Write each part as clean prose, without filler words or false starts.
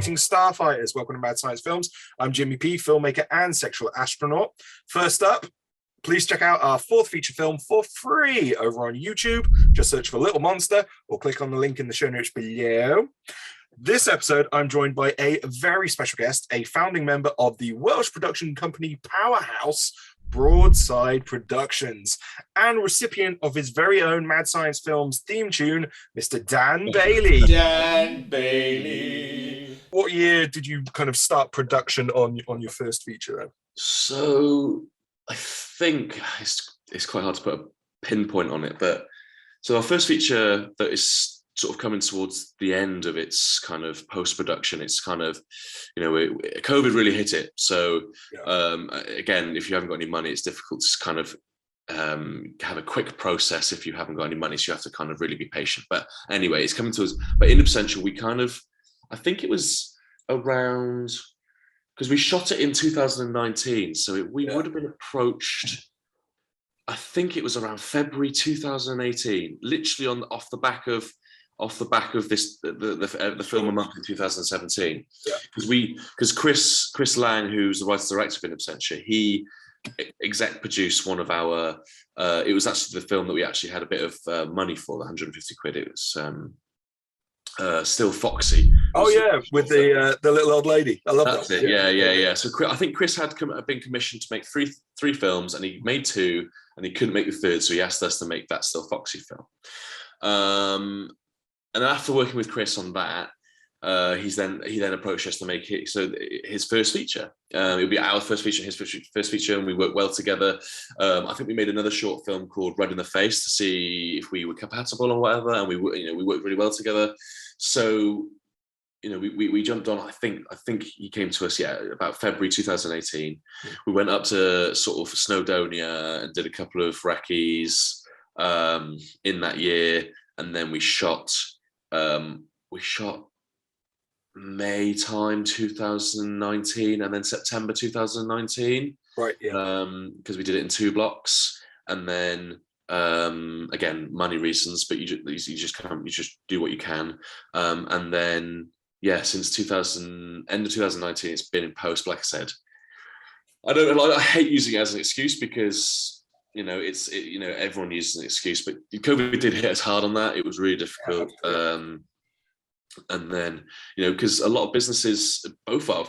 Greetings, Starfighters. Welcome to Mad Science Films. I'm Jimmy P, filmmaker and sexual astronaut. First up, please check out our fourth feature film for free over on YouTube. Just search for Little Monster or click on the link in the show notes below. This episode, I'm joined by a very special guest, a founding member of the Welsh production company powerhouse, Broadside Productions, and recipient of his very own Mad Science Films theme tune, Mr. Dan Bailey. Dan Bailey. What year did you kind of start production on your first feature then? So I think it's quite hard to put a pinpoint on it, but so our first feature that is sort of coming towards the end of its kind of post-production, it's kind of, COVID really hit it. So again, if you haven't got any money, it's difficult to kind of have a quick process if you haven't got any money. So you have to kind of really be patient. But anyway, it's coming to us. But in absentia, we kind of, I think it was around, because we shot it in 2019. So we would have been approached, I think it was around February 2018, literally off the back of this the film a month in 2017, because Chris Lang, who's the writer director of In Absentia, he exec produced one of our it was actually the film that we actually had a bit of money for, the 150 quid. It was Still Foxy. Oh yeah, with the little old lady. I love that. Yeah. So I think Chris had been commissioned to make three films, and he made two, and he couldn't make the third, so he asked us to make that Still Foxy film. And after working with Chris on that, he then approached us to make it. So his first feature, it would be our first feature, his first feature, and we worked well together. I think we made another short film called Red in the Face to see if we were compatible or whatever, and we worked really well together. So we jumped on. I think he came to us about February 2018. We went up to sort of Snowdonia and did a couple of recce's in that year, and then we shot May time 2019 and then September 2019. Right, yeah. Because we did it in 2 blocks, and then again, money reasons, but you just do what you can. And then since end of 2019, it's been in post. Like I said, I hate using it as an excuse because everyone uses an excuse, but COVID did hit us hard on that. It was really difficult. And then, because a lot of businesses, both our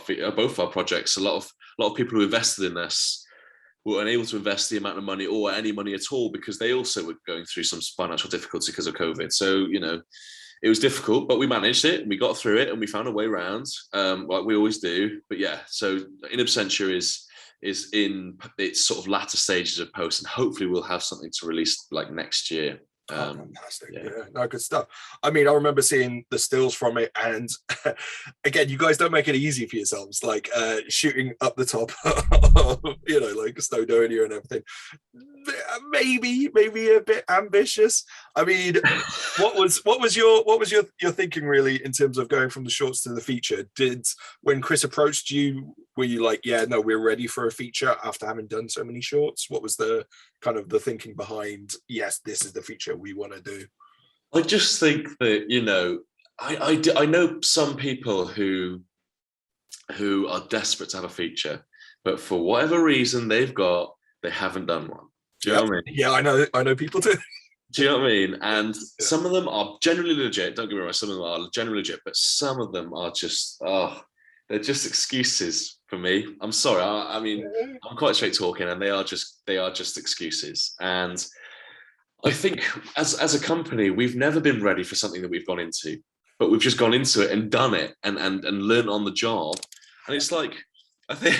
projects, a lot of people who invested in this were unable to invest the amount of money or any money at all because they also were going through some financial difficulty because of COVID. So, it was difficult, but we managed it and we got through it and we found a way around, like we always do. But so In Absentia is in its sort of latter stages of post, and hopefully we'll have something to release like next year. Fantastic. No, good stuff. I mean, I remember seeing the stills from it, and again, you guys don't make it easy for yourselves, like shooting up the top of, like Snowdonia and everything. Maybe a bit ambitious. I mean, what was your thinking really in terms of going from the shorts to the feature? When Chris approached you, were you like, we're ready for a feature after having done so many shorts? What was the kind of the thinking behind, yes, this is the feature we want to do? I just think that, I know some people who are desperate to have a feature, but for whatever reason they haven't done one. Do you know what I mean? Yeah, I know people too. Do you know what I mean? And some of them are generally legit. Don't get me wrong, some of them are generally legit, but some of them are just, they're just excuses for me. I'm sorry. I mean, I'm quite straight talking, and they are just excuses. And I think as a company, we've never been ready for something that we've gone into, but we've just gone into it and done it and learned on the job. And it's like, I think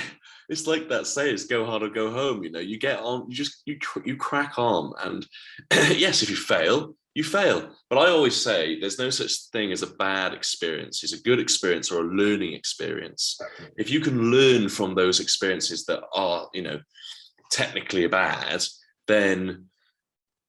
it's like that saying, go hard or go home. You get on, you crack on. And yes, if you fail, you fail. But I always say there's no such thing as a bad experience. It's a good experience or a learning experience. If you can learn from those experiences that are, technically bad, then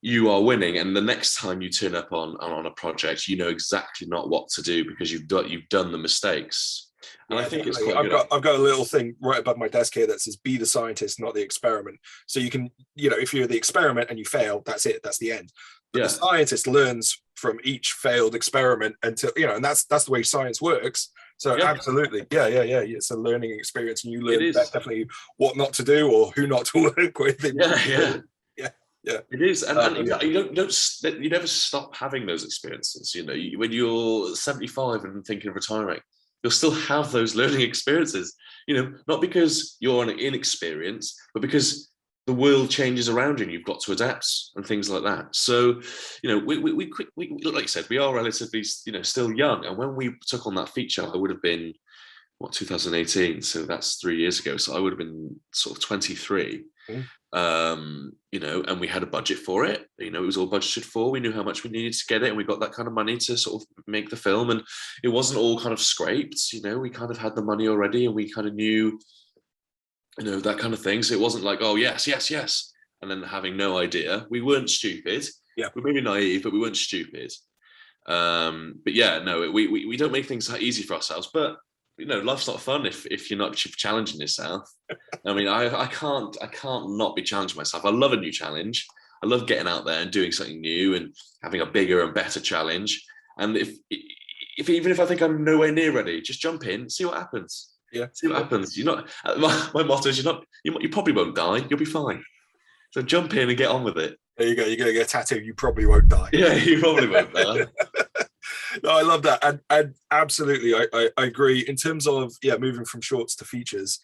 you are winning. And the next time you turn up on a project, you know exactly not what to do because you've done the mistakes. And I think it's quite good. I've got a little thing right above my desk here that says, be the scientist, not the experiment. So you can, if you're the experiment and you fail, that's it. That's the end. But the scientist learns from each failed experiment until, and that's the way science works. So Yeah, absolutely, yeah. It's a learning experience, and you it learn is. definitely what not to do or who not to work with. Yeah. Yeah, yeah. It is, and Brilliant. you never stop having those experiences. When you're 75 and thinking of retiring, you'll still have those learning experiences. Not because you're inexperienced, but because the world changes around you and you've got to adapt and things like that. So, we like you said, we are relatively, still young. And when we took on that feature, I would have been 2018, so that's 3 years ago. So I would have been sort of 23. Mm. And we had a budget for it. It was all budgeted for. We knew how much we needed to get it, and we got that kind of money to sort of make the film. And it wasn't all kind of scraped. We kind of had the money already, and we kind of knew, that kind of thing. So it wasn't like, oh yes, and then having no idea. We weren't stupid. Yeah, we're maybe naive, but we weren't stupid. But yeah, no, we don't make things that easy for ourselves. But life's not fun if you're not challenging yourself. I mean, I can't not be challenging myself. I love a new challenge. I love getting out there and doing something new and having a bigger and better challenge. And if even if I think I'm nowhere near ready, just jump in, see what happens. Yeah, see what happens. You're not. My motto is you probably won't die. You'll be fine. So jump in and get on with it. There you go. You're gonna get a tattoo. You probably won't die. Yeah, you probably won't die. No, I love that, and absolutely, I agree. In terms of moving from shorts to features,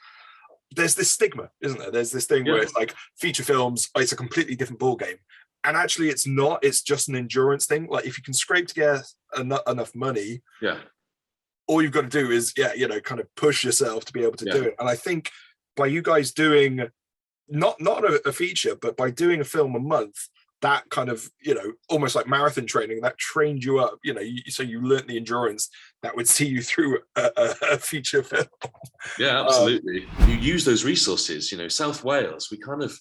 there's this stigma, isn't there? There's this thing where it's like feature films, it's a completely different ball game, and actually, it's not. It's just an endurance thing. Like if you can scrape together enough money, all you've got to do is kind of push yourself to be able to do it. And I think by you guys doing not a feature, but by doing a film a month, that kind of, almost like marathon training, that trained you up, so you learnt the endurance that would see you through a feature film. Yeah, absolutely. You use those resources, South Wales, we kind of,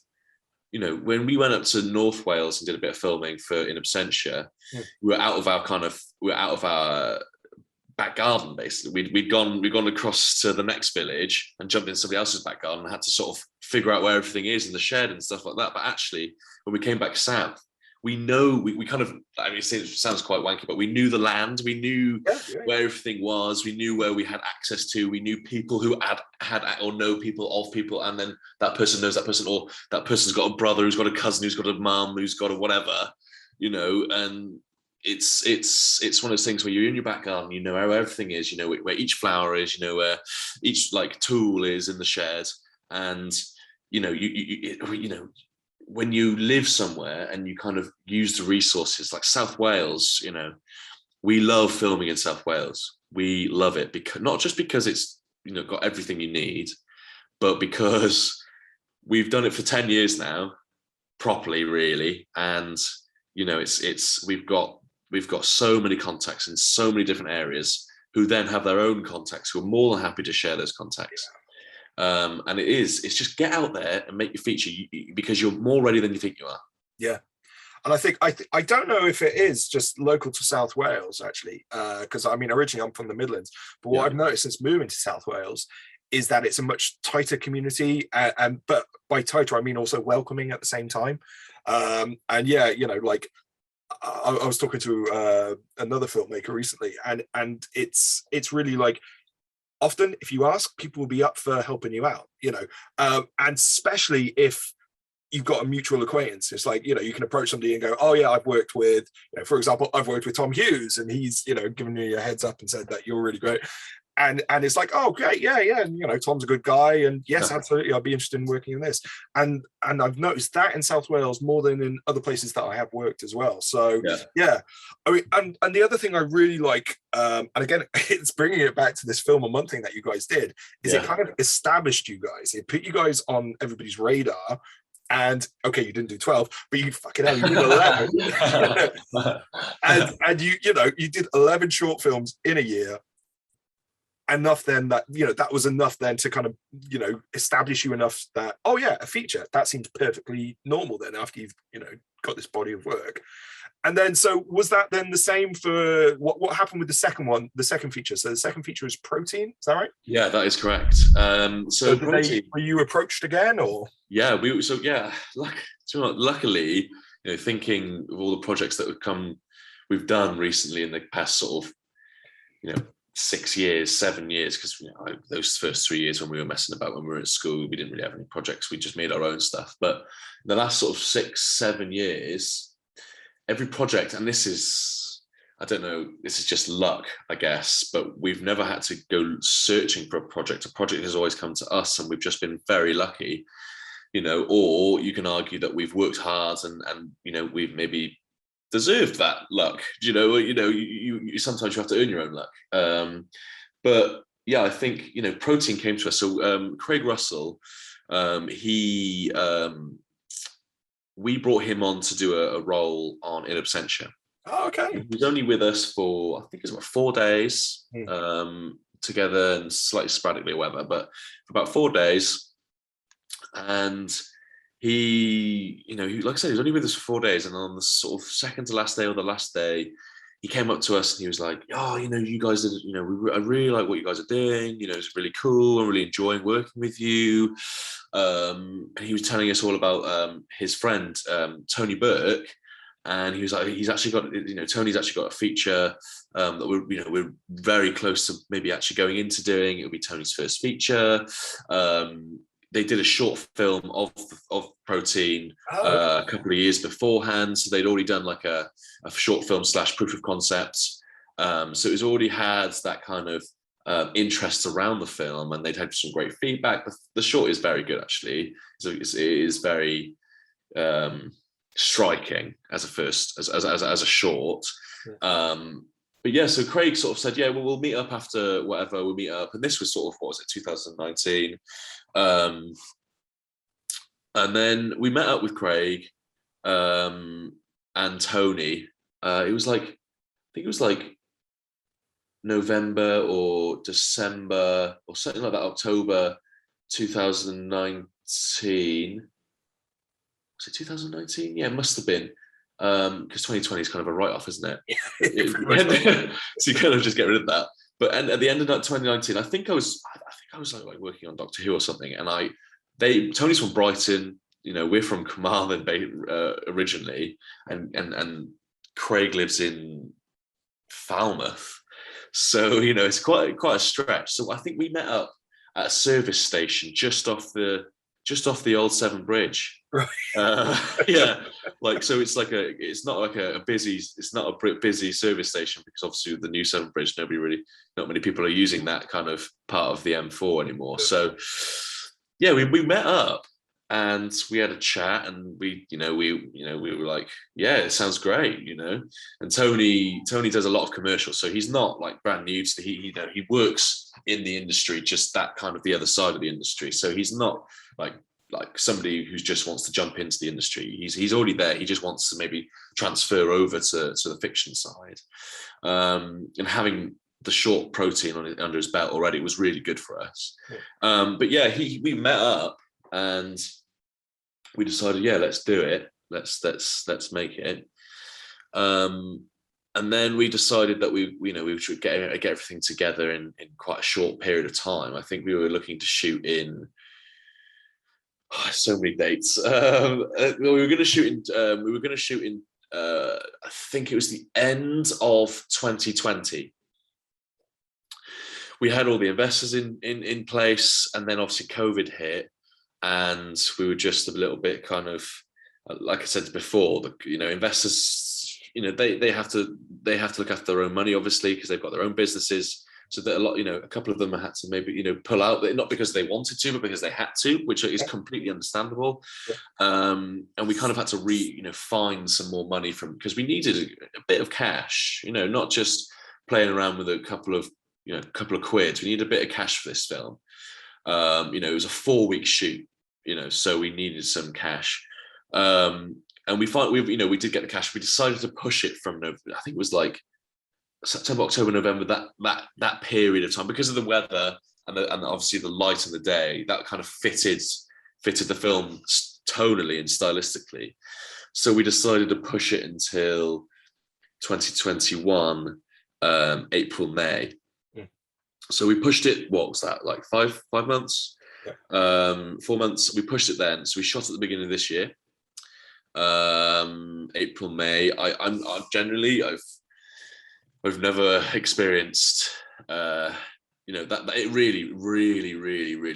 when we went up to North Wales and did a bit of filming in absentia, we were out of our back garden, basically. We'd gone across to the next village and jumped in somebody else's back garden and had to sort of figure out where everything is in the shed and stuff like that. But actually, when we came back south, we kind of, I mean, it sounds quite wanky, but we knew the land, we knew where everything was, we knew where we had access to, we knew people who had or know people of people, and then that person knows that person, or that person's got a brother who's got a cousin who's got a mum who's got a whatever, and it's one of those things where you're in your back garden, you know where everything is, where each flower is, where each like tool is in the shed, and when you live somewhere and you kind of use the resources, like South Wales, we love filming in South Wales. We love it because not just because it's got everything you need, but because we've done it for 10 years now, properly, really, and we've got so many contacts in so many different areas who then have their own contacts who are more than happy to share those contacts. And it's just get out there and make your feature because you're more ready than you think you are. Yeah. And I think I don't know if it is just local to South Wales, actually, because I mean, originally I'm from the Midlands, but what I've noticed since moving to South Wales is that it's a much tighter community, but by tighter I mean also welcoming at the same time. And like I was talking to another filmmaker recently, and it's really like, often if you ask, people will be up for helping you out, and especially if you've got a mutual acquaintance. It's like, you can approach somebody and go, oh yeah, I've worked with, for example, I've worked with Tom Hughes, and he's, given me a heads up and said that you're really great. And it's like, oh great, yeah, and Tom's a good guy, and yes, absolutely, I'd be interested in working in this. And I've noticed that in South Wales more than in other places that I have worked as well. So I mean, and the other thing I really like, and again, it's bringing it back to this film a month thing that you guys did, is it kind of established you guys, it put you guys on everybody's radar. And okay, you didn't do 12, but you fucking hell, you did 11. and you did 11 short films in a year. Enough then that that was enough then to kind of establish you enough that, oh yeah, a feature that seems perfectly normal then after you've got this body of work. And then, so was that then the same for what happened with the second one, the second feature? So the second feature is Protein, is that right? Yeah, that is correct. So Protein, were you approached again, or? Yeah, luckily, thinking of all the projects that we've done recently in the past sort of 6 years, 7 years, because those first 3 years when we were messing about when we were at school, we didn't really have any projects. We just made our own stuff. But the last sort of 6, 7 years, every project, and this is, I don't know, this is just luck, I guess, but we've never had to go searching for a project. A project has always come to us, and we've just been very lucky, or you can argue that we've worked hard and we've maybe deserved that luck. You sometimes you have to earn your own luck. But yeah, I think Protein came to us. So Craig Russell, we brought him on to do a role on In Absentia. Oh, okay. He was only with us for, I think it was about 4 days together, and slightly sporadically or whatever, but for about 4 days. And he, like I said, he was only with us for 4 days, and on the sort of second to last day or the last day, he came up to us and he was like, "Oh, you guys did, I really like what you guys are doing. It's really cool. I'm really enjoying working with you." And he was telling us all about his friend Tony Burke, and he was like, "He's actually got, Tony's actually got a feature that we're very close to maybe actually going into doing. It'll be Tony's first feature." They did a short film of Protein a couple of years beforehand, so they'd already done like a short film / proof of concept. So it was already had that kind of interest around the film, and they'd had some great feedback. The short is very good, actually. So it is very striking as a short. But yeah, so Craig sort of said, "Yeah, well, we'll meet up after whatever. We'll meet up," and this was sort of, what was it, 2019. And then we met up with Craig and Tony. It was like, I think it was like November or December or something like that, October 2019. Was it 2019? Yeah, it must have been. Because 2020 is kind of a write-off, isn't it? So you kind of just get rid of that. But at the end of 2019, I think I was like working on Doctor Who or something, and Tony's from Brighton, we're from Carmarthen originally, and Craig lives in Falmouth, so it's quite a stretch. So I think we met up at a service station just off the old Severn Bridge. Right. Yeah, so it's not a busy service station, because obviously the new Severn Bridge, not many people are using that kind of part of the M4 anymore. So yeah, we met up and we had a chat, and we were like, yeah, it sounds great, And Tony does a lot of commercials, so he's not like brand new to he works in the industry, just that kind of the other side of the industry. So he's not like somebody who just wants to jump into the industry. He's already there. He just wants to maybe transfer over to the fiction side. And having the short Protein under his belt already was really good for us. Yeah. But yeah, we met up and we decided, yeah, let's do it. Let's make it. And then we decided that we should get everything together in quite a short period of time. I think we were looking to shoot in so many dates. We were going to shoot in. I think it was the end of 2020. We had all the investors in place, and then obviously COVID hit, and we were just a little bit kind of, like I said before, investors, they have to look after their own money, obviously, because they've got their own businesses. So that a couple of them had to maybe, pull out, not because they wanted to, but because they had to, which is completely understandable. And we kind of had to find some more money because we needed a bit of cash, not just playing around with a couple of quids. We needed a bit of cash for this film. It was a 4-week shoot, so we needed some cash. And we did get the cash. We decided to push it from, I think it was like September, October, November, that period of time, because of the weather and obviously the light of the day, that kind of fitted the film tonally and stylistically. So we decided to push it until 2021, April, May. Yeah. So we pushed it, what was that, like 5 months? Yeah. 4 months. We pushed it then. So we shot at the beginning of this year. April, May. I've never experienced That it really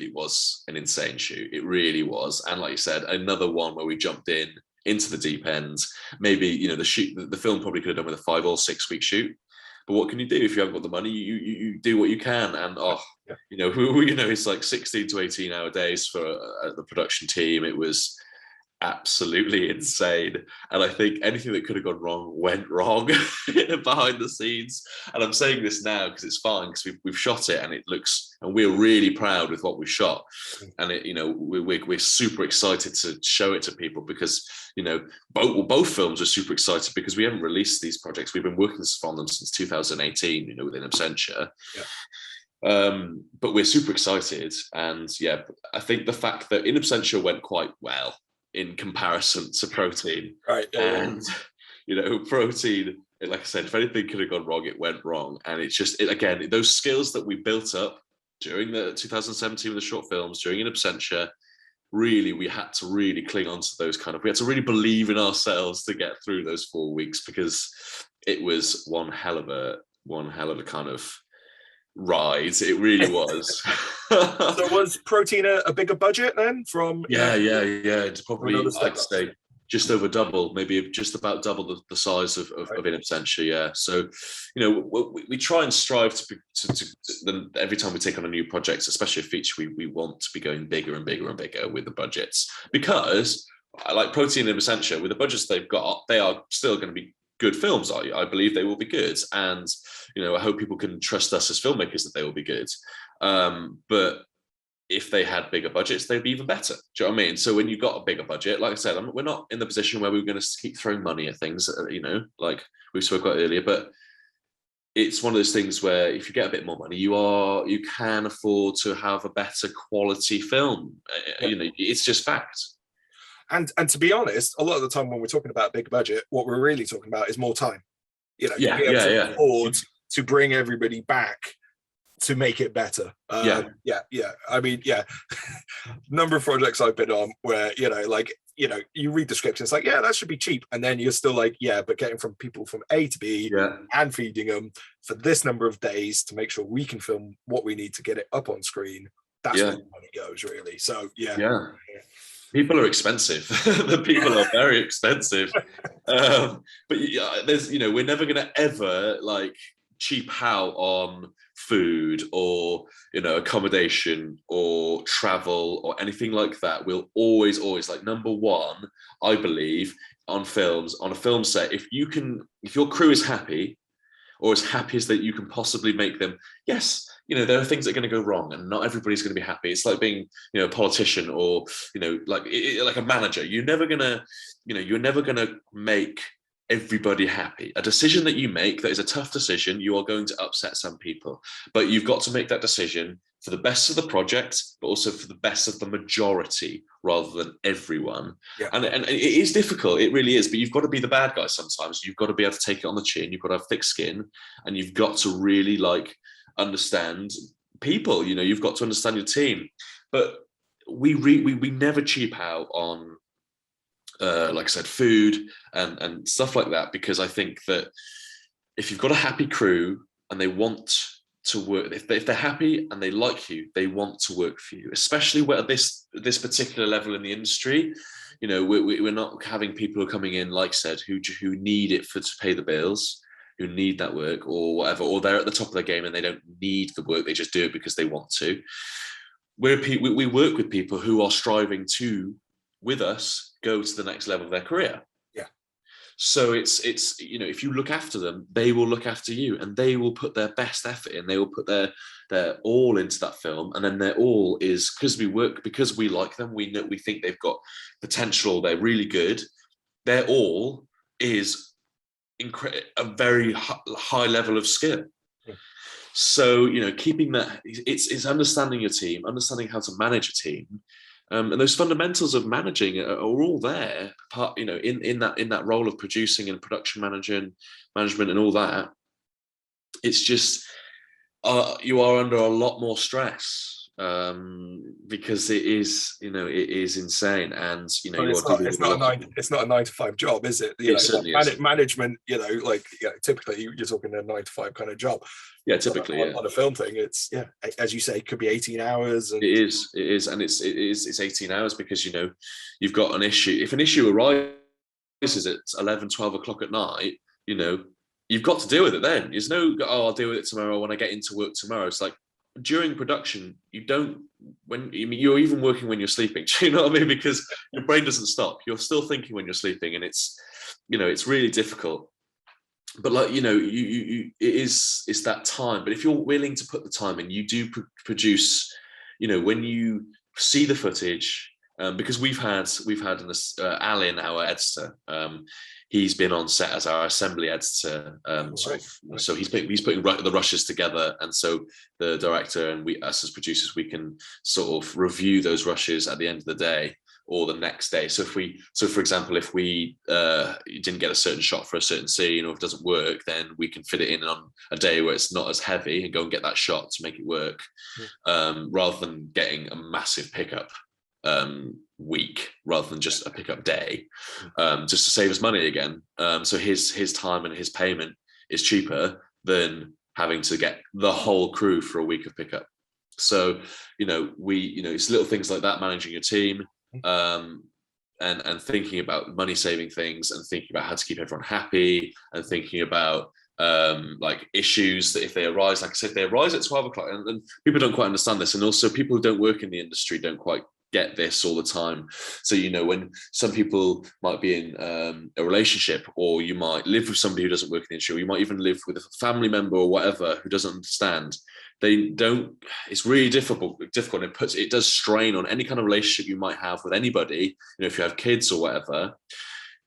was an insane shoot. It really was. And like you said, another one where we jumped into the deep end. Maybe, the film probably could have done with a 5 or 6 week shoot. But what can you do if you haven't got the money? You do what you can. And it's like 16 to 18 hour days for the production team. It was absolutely insane, and I think anything that could have gone wrong went wrong behind the scenes. And I'm saying this now because it's fine, because we've shot it and it looks, and we're really proud with what we shot, and we're super excited to show it to people, because both films are super excited because we haven't released these projects. We've been working on them since 2018, within Absentia. But we're super excited, and I think the fact that In Absentia went quite well in comparison to Protein, right? And Protein, like I said, if anything could have gone wrong, it went wrong. And it's just, again, those skills that we built up during the 2017 with the short films, during In Absentia, really, we had to really cling on to those we had to really believe in ourselves to get through those 4 weeks, because it was one hell of a kind of ride. It really was. So was Protein a bigger budget then? It's probably, I'd say, just over double, maybe just about double the size of In Absentia. So we try and strive to every time we take on a new project, especially a feature, we want to be going bigger and bigger and bigger with the budgets, because like Protein and In Absentia, with the budgets they've got, they are still going to be good films. I believe they will be good, and I hope people can trust us as filmmakers that they will be good. But if they had bigger budgets, they'd be even better. Do you know what I mean? So when you've got a bigger budget, like I said, we're not in the position where we're going to keep throwing money at things, like we spoke about earlier. But it's one of those things where if you get a bit more money, you can afford to have a better quality film. It's just fact. And to be honest, a lot of the time when we're talking about big budget, what we're really talking about is more time. To be able to afford to bring everybody back to make it better. I mean, number of projects I've been on where you read the script, it's like, that should be cheap, and then you're still like, but getting from people from A to B and feeding them for this number of days to make sure we can film what we need to get it up on screen. That's where the money goes, really. So people are expensive. The people are very expensive. But there's, we're never going to ever cheap out on food or, accommodation or travel or anything like that. We'll always, number one, I believe, on films, on a film set, if your crew is happy, or as happy as that you can possibly make them, yes, there are things that are going to go wrong, and not everybody's going to be happy. It's like being, a politician, or, like a manager. You're never going to make everybody happy. A decision that you make that is a tough decision, you are going to upset some people, but you've got to make that decision for the best of the project, but also for the best of the majority rather than everyone. And it is difficult, it really is, but you've got to be the bad guy sometimes. You've got to be able to take it on the chin, you've got to have thick skin, and you've got to really understand people. You've got to understand your team. But we never cheap out on like I said, food and stuff like that, because I think that if you've got a happy crew and they want to work, if they're happy and they like you, they want to work for you, especially at this particular level in the industry. We're not having people who are coming in, like I said, who need it to pay the bills, who need that work or whatever, or they're at the top of their game and they don't need the work, they just do it because they want to. We work with people who are striving to, with us, go to the next level of their career. So it's if you look after them, they will look after you, and they will put their best effort in. They will put their all into that film, and then their all is because we like them. We think they've got potential. They're really good. Their all is a very high level of skill. So keeping that, it's understanding your team, understanding how to manage a team. And those fundamentals of managing are all there, in that role of producing and production management and all that. It's just you are under a lot more stress because it is, you know, it is insane, and you know, But you're dealing with a lot of. it's not a 9 to 5 job, is it? It certainly is. Management, you know, like typically you're talking a 9 to 5 kind of job. Yeah, typically, on a film thing, it's as you say, it could be 18 hours. And it is, and it's 18 hours because, you know, you've got an issue. If an issue arises at 11, 12 o'clock at night, you know, you've got to deal with it then. There's no, oh, I'll deal with it tomorrow when I get into work tomorrow. It's like, during production, you don't, you're even working when you're sleeping. Do you know what I mean? Because your brain doesn't stop. You're still thinking when you're sleeping, and it's, you know, it's really difficult. But like, you know, it's that time. But if you're willing to put the time in, you do produce, you know, when you see the footage, because we've had Alan, our editor, he's been on set as our assembly editor, so he's putting the rushes together, and so the director and us as producers, we can sort of review those rushes at the end of the day or the next day. So for example, if we didn't get a certain shot for a certain scene, or if it doesn't work, then we can fit it in on a day where it's not as heavy and go and get that shot to make it work, rather than getting a massive pickup week rather than just a pickup day, just to save us money again. So his time and his payment is cheaper than having to get the whole crew for a week of pickup. So, you know, it's little things like that, managing your team, and thinking about money saving things, and thinking about how to keep everyone happy, and thinking about like issues that if they arise, like I said, they arise at 12 o'clock, and people don't quite understand this, and also people who don't work in the industry don't quite get this all the time. So, you know, when some people might be in a relationship, or you might live with somebody who doesn't work in the industry, or you might even live with a family member or whatever who doesn't understand, it's really difficult. It does strain on any kind of relationship you might have with anybody. You know, if you have kids or whatever,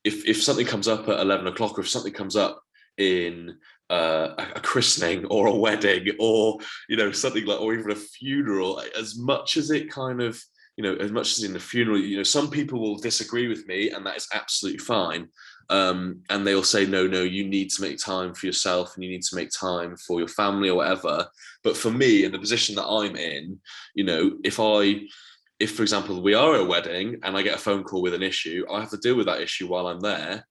if something comes up at 11 o'clock, or if something comes up in a christening or a wedding, or, you know, something like, or even a funeral, as much as it kind of, you know, as much as in the funeral, you know, some people will disagree with me, and that is absolutely fine. And they'll say, no, you need to make time for yourself, and you need to make time for your family or whatever. But for me, in the position that I'm in, you know, if for example, we are at a wedding and I get a phone call with an issue, I have to deal with that issue while I'm there,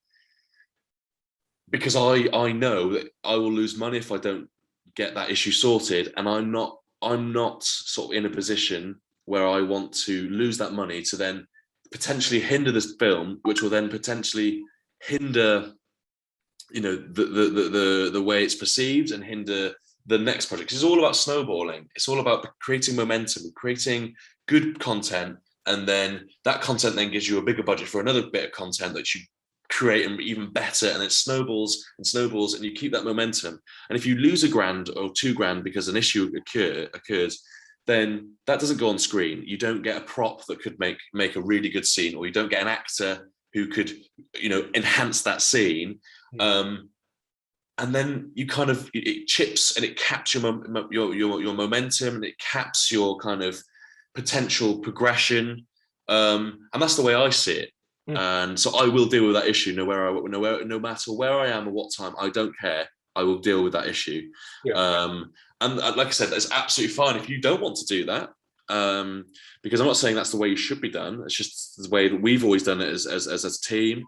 because I know that I will lose money if I don't get that issue sorted. And I'm not sort of in a position where I want to lose that money to then potentially hinder this film, which will then potentially hinder, you know, the way it's perceived, and hinder the next project. It's all about snowballing. It's all about creating momentum, creating good content, and then that content then gives you a bigger budget for another bit of content that you create and even better, and it snowballs and snowballs, and you keep that momentum. And if you lose $1,000 or $2,000 because an issue occurs, then that doesn't go on screen. You don't get a prop that could make a really good scene, or you don't get an actor who could, you know, enhance that scene. And then you kind of, it chips and it caps your momentum, and it caps your kind of potential progression. And that's the way I see it. And so I will deal with that issue no matter where I am or what time. I don't care. I will deal with that issue. And like I said, that's absolutely fine if you don't want to do that, because I'm not saying that's the way you should be done. It's just the way that we've always done it as a team,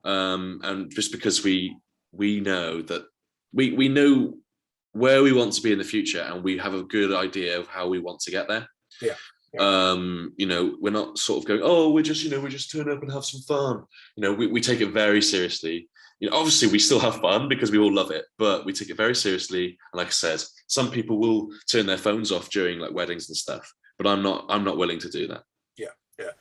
and just because we know that we know where we want to be in the future, and we have a good idea of how we want to get there. You know, we're not sort of going, oh, we just turn up and have some fun. You know, we take it very seriously. You know, obviously we still have fun because we all love it, but we take it very seriously. And like I said, some people will turn their phones off during like weddings and stuff, but I'm not willing to do that. Yeah.